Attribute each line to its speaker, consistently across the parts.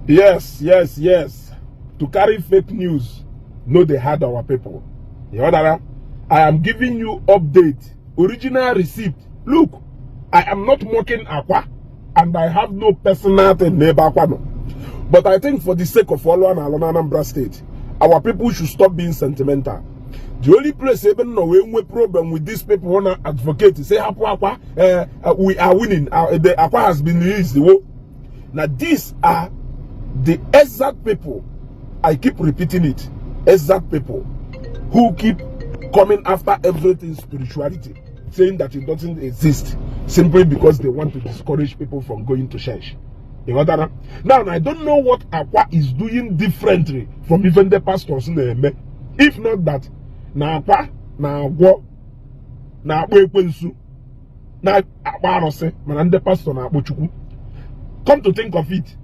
Speaker 1: Yes. To carry fake news, no, they had our people. You know, I am giving you update, original receipt. Look, I am not mocking Akwa, and I have no personal neighbor Akwa. But I think for the sake of all one Anambra State, our people should stop being sentimental. The only place even no we problem with these people who are advocate say Akwa, we are winning. The Akwa has been released. Now these are the exact people. I keep repeating it. Exact people who keep coming after everything spirituality, saying that it doesn't exist simply because they want to discourage people from going to church. You know that? Now I don't know what Akwa is doing differently from even the pastors in the Eme. If not that, na Akwa, na Agwo, na Ekwensu, na Akwa Arose, na the pastor na Akpochukwu. Come to think of it,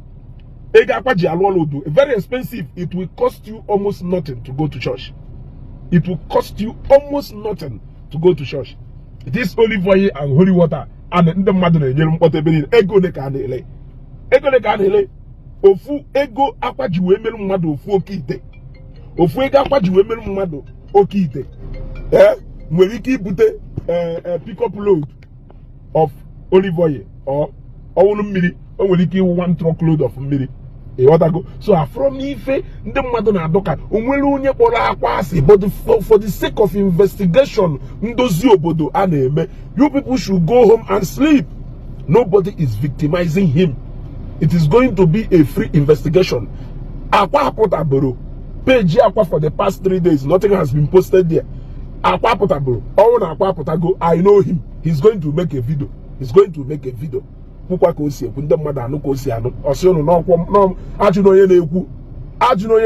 Speaker 1: very expensive. It will cost you almost nothing to go to church. It will cost you almost nothing to go to church. This olive oil and holy water and the mother ego ne ka ele. Ego ne ka ele. Ofu ego akwa jiwe melu mmadu ofu okite. Ofu ego akwa jiwe melu mmadu okite. Nwere ike ibute pick up load of olive oil or owunu mmiri. Nwere ike 1 truckload of mmiri. So from ife ndị mmadụ na-adọka onwere onye kpọrọ Akwa asị, but for the sake of investigation ndozi obodo a na-eme, you people should go home and sleep. Nobody is victimizing him. It is going to be a free investigation. Akwa Potaboro page Akwa for the past 3 days, nothing has been posted there. Akwa Potaboro, all Akwa Potago, I know him. He's going to make a video. Pukwa kosi ndị mmadụ anụ kosi anụ osi unu n'ọkwọ n'ọm ajụ n'onye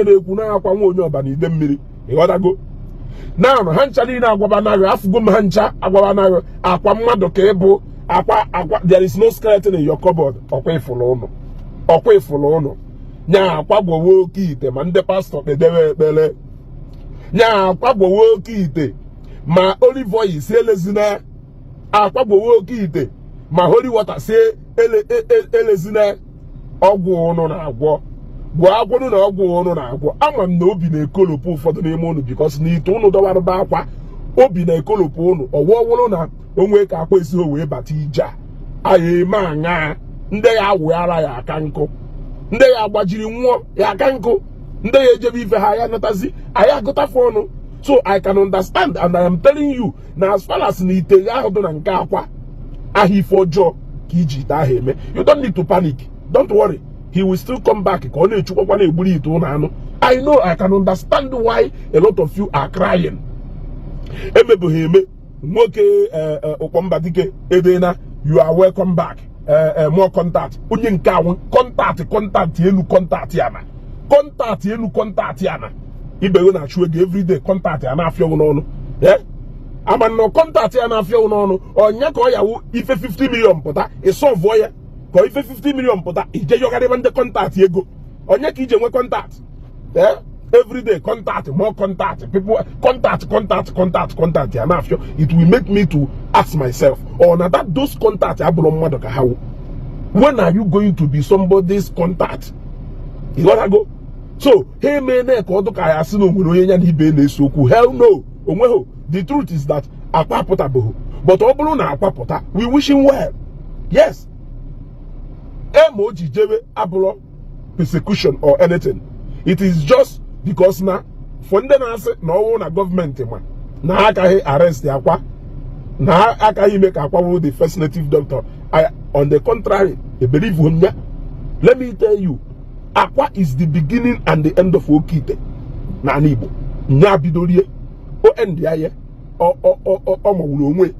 Speaker 1: na-ekwu na akwa nwa onye ọba na ide mmiri ịghọtago. Na ha ncha niile agwaba naghị afụgo m ha ncha agwaba naghị akwa mmadụ ka ịbụ akwa there is no skeleton in your cupboard. Ọkwa ifụlụ ụnụ nya akwa gwowe oke ite ma ndị pastọ kpedewe ekpere, nya akwa gwowe oke ite ma olive oil si elezina, akwa gwowe oke ite ma holy water say elezina. Ọgwụ ụnụ na-agwọ bụ agwụnụ na ọgwụ ụnụ na-agwọ. Ama m na obi na-ekolopụ ụfọdụ n'ime ụnụ because n'ite ụnụ dọwarụba akwa obi na-ekolopụ ụnụ ọwụwụrụ na onwe ka akwa esi wee bata ije anyị eme aṅa ndị ya awụghara ya aka nkụ, ndị ya agbajiri nwụọ ya aka nkụ, ndị ya ejebe ife ha ya natazi anyị agụtafe ọnụ. So I can understand and I am telling you na as far as na ite ahụ dị na nke akwa ahifo ọjọọ ka iji ite ahụ eme, you don't need to panic. Don't worry, he will still come back. Ka ọ na-echukwa na-egburi ite ụnụ anụ. I know, I can understand why a lot of you are crying. Emebughị eme nwoke ụkpọmba dike edena you are welcome back. More contact. Onye nke ahụ contact elu contact yana ibego na achụ ego everyday contact ya na-afịa n'ọnụ. Ama no contact ya na-afịa n'ọnụ onya ka ọ yawo ife 50 million pụta isolve ya ka ife 50 million pụta ije yogarịba ndị contact ego onya ka ije nwe contact. Everyday contact, more contact, people contact ya na-afịa. It will make me to ask myself, na that those contact abụrụ mmadụ ka ha wụ. When are you going to be somebody's contact? You gotta go. So hey man, ka asi no nwere onye ya na ibe na-eso okwu. Hell no. Onweho. The truth is that Akwa Potaboro, but ọ bụrụ na Akwa pụta, we wish him well. Yes. Emoji jewe abụrụ persecution or anything. It is just because na for ndị na-asị na ọwụ na gọọmenti ma na akaghị arrest Akwa, na akaghị make Akwa wụ the first native doctor. On the contrary, I believe him. Let me tell you, Akwa is the beginning and the end of Okite na Igbo. Nya bidorie o end ya ye o mawulu onwe.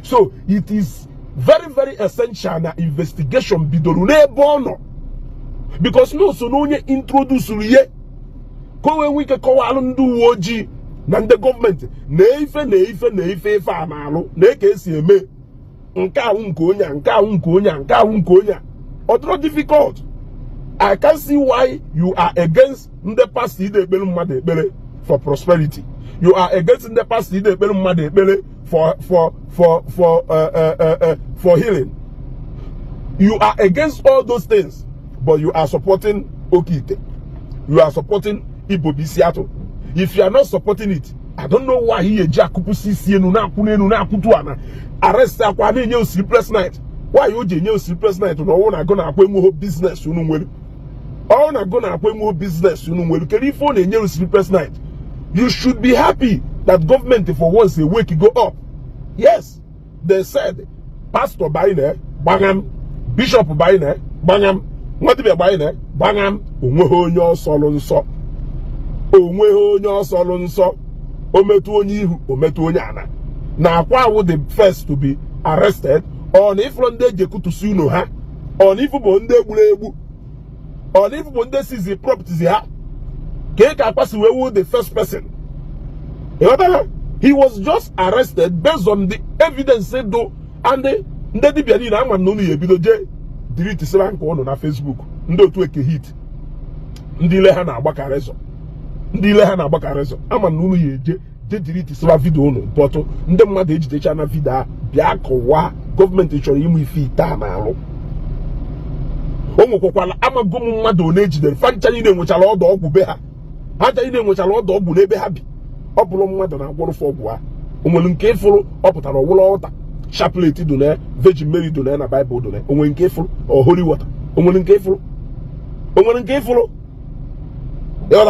Speaker 1: So it is very essential na investigation bidoro n'ebe ọnọ, because no so no onye introduce ye ko we wike kọwalụ ndị uwe ojii na ndị gọọmenti na ife a na-alụ na eke esi eme nke ahụ nke onye otro difficult. I can see why you are against the past ide ekpere mmadụ ekpere for prosperity. You are against the past ide ekpere mmadụ ekpere for healing. You are against all those things, but you are supporting Okite. You are supporting Igbo Bisiato. If you are not supporting it, I don't know why he Jakupu Sisi na kutuana arrest Akwa na sleepless night. Why you je sleepless night? No na gonna akwe business unu nwelu. All na gonna akwe business unu nwelu. Keri phone na sleepless night. You should be happy that government for once a week go up. Yes, they said pastor Baine, bangam, bishop Baine, bangam, what be Baine, bangam, onwe solo nso. Onwe solo nso. Ometu onye ihu, ometu onye ana. Na Akwa would the first to be arrested, or if one day jekutu suno ha, or if one day bulebu, or if one day sees the properties ha. Keka Akwa was the first person. He was just arrested based on the evidence said though, and the Ndedi na nonu yebido je delete seven ko na Facebook. Ndo tu eke hit. Ndile ha na agbakarezo. Ndile ha na agbakarezo. Ama nonu yeje delete seven video no. But nde mmadu ejide na video bia kowa government choro imu ife ita na aru. Onwekwala amagom mmadu na ejide fancha ni enwechala odo ogwu be ha. Haja ni enwechala odo ogwu n'ebe ha bi. Ọbụrụ mmadụ na agwọrọ fọgwụ a onwere nke ịfụrụ ọ pụtara ọwụla ọta chaplet do na Virgin Mary do na Bible do na onwere nke ịfụrụ ọ holy water onwere nke ịfụrụ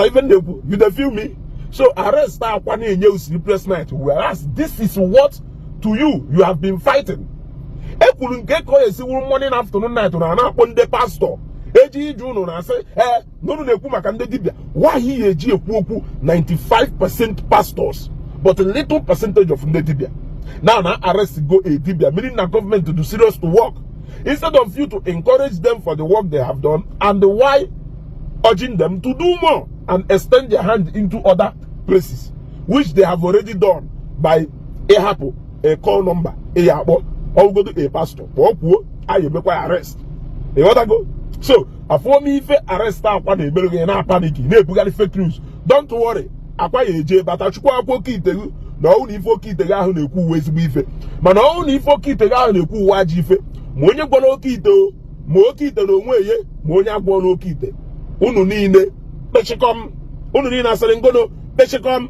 Speaker 1: even you dey feel me. So arrest Akwa na-enye sleepless night, whereas this is what to you have been fighting. Ekwuru nke ka ọ esiwuru morning afternoon night na na-akpọ ndị pastor eji iju unu na asị nonu na-ekwu maka ndị dibia. Why he eji ekwu okwu 95% pastors but a little percentage of ndị dibia. Now arrest go a dibia, meaning na government to do serious to work instead of you to encourage them for the work they have done, and why urging them to do more and extend their hand into other places which they have already done by a call number or go to a pastor or arrest. Go. So, after me if arrest Akwa na ebere na panic na ebugari fake news. Don't worry. Akwa eje bata chukwu Akwa Okite na onu ife Okite ahụ na-ekwu ezigbo ife. Mana onu ife Okite ahụ na-ekwu waji ife. Ma onye gwara Okite o, ma Okite na onwe ye, ma onye agwọ na Okite. Unu niile pechikom, unu niile asịrị ngono pechikom.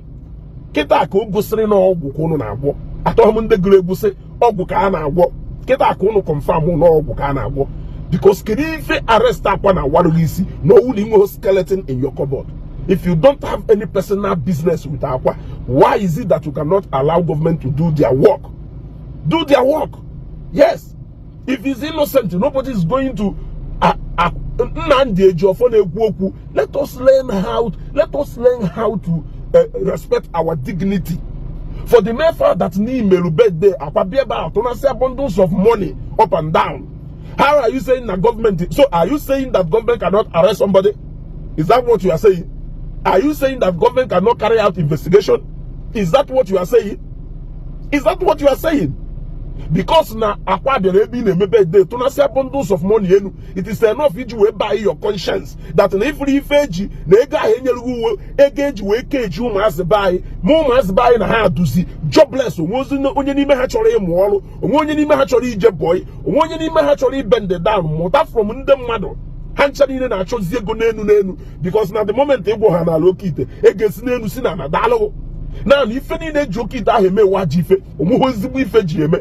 Speaker 1: Kita ka o gosiri na ọgwụ ka unu na-agwọ. Atọghị ndị gụrụ egwusi ọgwụ ka a na-agwọ. Kita ka unu confirm na ọgwụ ka a na-agwọ. Because if arrest Akwa na warugisi, no will skeleton in your cupboard. If you don't have any personal business with Akwa, why is it that you cannot allow government to do their work? Do their work. Yes. If he's innocent, nobody is going to let us learn how to respect our dignity. For the mere fact that ni birthday, Akwa be about abundance of money up and down. How are you saying that government? So are you saying that government cannot arrest somebody? Is that what you are saying? Are you saying that government cannot carry out investigation? Is that what you are saying? Is that what you are saying? Because now Akwa be birthday to not say abundance of money, it is enough if you buy your conscience that if you feji engage we cage you must buy na ha duzi jobless onye n'ime ha chọrọ ịmụ ọrụ onye n'ime ha chọrọ ije boy onye n'ime ha chọrọ ibend down mụta from ndị mmadụ ha ncha niile na-achọzi ego n'enu because na the moment Igbo ha na Okite egesi n'enu si na dalụ na ife niile ji Okite ahụ eme waji ife onwe ezigbo ife ji eme.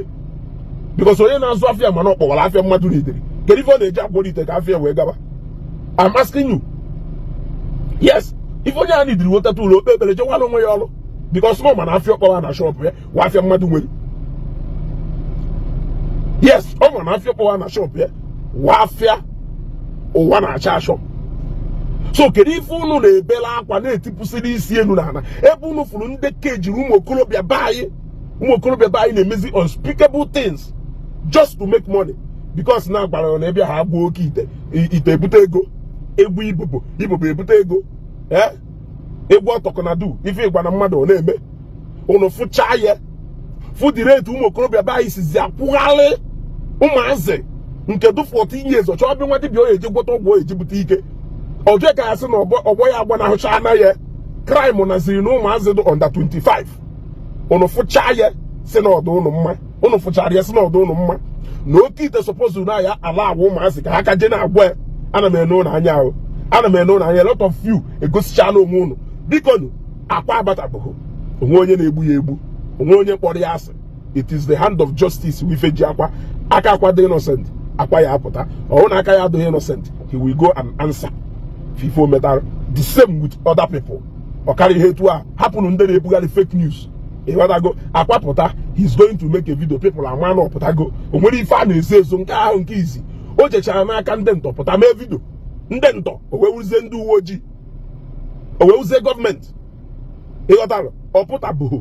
Speaker 1: Because onye na-azụ afịa mana ọkpọwara afịa mmadụ n'idiri. Kedu ife ọ na-eji akwọlite ka afịa wee gaba? I'm asking you. Yes, if onye a nidiri wotata ụlọ okpe ekpere jewala onwe ya ọrụ because no mana afịa ọkpọwa na shop ya wa afịa mmadụ nwere. Yes, ọ mana afịa ọkpọwa na shop ya wa afịa ụwa na-acha shop. So kedu ife unu na-ebela akwa na-etipụsịrị isi enu na ana ebe unu fụrụ ndị keji ụmụ okorobịa bayi na-emezi unspeakable things just to make money because na agbara na ebe ha agwọ Okite ite ebute ego egwu Igbo ebute ego egwu ọtọkọnadu ife ịgwa na mmadụ ọ na-eme unu fụcha ya fụdị rate ụmụ okorobịa bayi sizi akwụghalị ụmụazị nke du 14 years ọchọ ọbịa nwa dibịa ọ eji gwọta ọgwụ eji bute ike ọjọọ ka asị na ọgbọ ya agba na ahụcha anaghị crime naziri na ụmụazị dị under 25 unu fụcha ya si na ọdụ unu mma unu fụchara ya si na ọdụ unu mma na Okite suppose na ya ala agwa ụmụazị ka ha ka je na agwa ana m ene ụlọ anya ahụ ana m eno na a lot of you egosichala onwe unu biko nu akwa abatabụghị onwe onye na-egbu ya egbu onwe onye kpọrọ ya asị. It is the hand of justice wife ji akwa aka akwa dị innocent akwa ya apụta ọhụ na aka ya adịghị innocent he will go and answer fifo metal the same with other people. Ọ karịa ihe etu a hapụrụ ndị na-ebugharị fake news ịghọtago akwapụta he's going to make a video people ama na ọpụtago o nwere ife a na-ezo ezo nke ahụ nke izi o jechara n'aka ndị ntọ pụta mee video ndị ntọ o wee wuzie ndị uwe ojii o wee wuzie gọọmenti ịghọtara ọpụtabụghị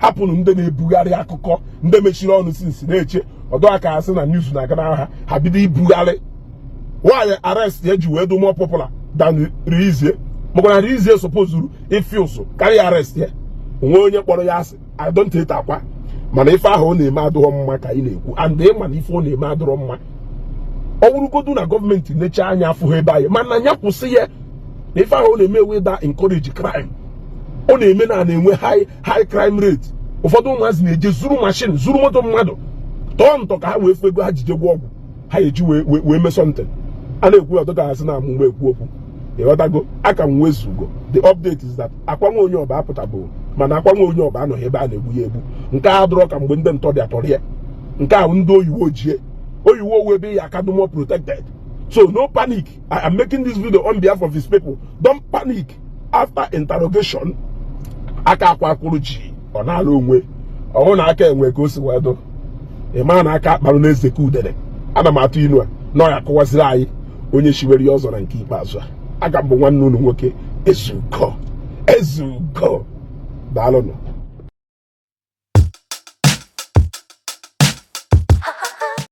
Speaker 1: hapụrụ ndị na-ebugharị akụkọ ndị mechiri ọnụ sinsi na-eche ọdọ aka asị na news na-aga n'agha ha bido ibugharị nwaanyị arrest ya ji wee do more popular than Rizie maka na Rizie supposed ife ụsụ karịa arrest ya onwe onye kpọrọ ya asị I don't hate akwa mana ife ahụ ọ na-eme adịrọ mma ka ị na-ekwu and ịma na ife ọ na-eme adịrọ mma ọ bụrụgodu na gọọmenti neche anya afụghị ebe anyị mana ya kwụsị ya na ife ahụ ọ na-eme weda encourage crime ọ na-eme na-enwe high crime rate. Ụfọdụ ụmụazị na-eje zuru machine zuru moto mmadụ tọọ ntọ ka ha wee fụ ego ha jije gwa ọgwụ ha eji wee mesọ ntị a na-ekwu ọtọ ka ha sị na amụma ekwu okwu ịghọtago aka m wezugo. The update is that akwa nwa onye ọba apụtabụ mana akwa nwa onye ọba anọghị ebe a na-egbu ya egbu nke a dụrọ ka mgbe ndị ntọ dị atọrọ ya nke ahụ ndị oyiwo ojie oyiwo owu ebe ya aka more protected. So no panic. I am making this video on behalf of his people. Don't panic. After interrogation aka akwa akwụrụ ji ọ na-ala onwe ọhụ na aka enwe ka o si wee dụ ịma na aka akparụ na-eze ka udere ana m atụ inu a na ọ ya kọwaziri anyị onye shiwere ya ọzọ na nke ikpeazụ a aga m bụ nwanne unu nwoke Ezugo daalụnụ.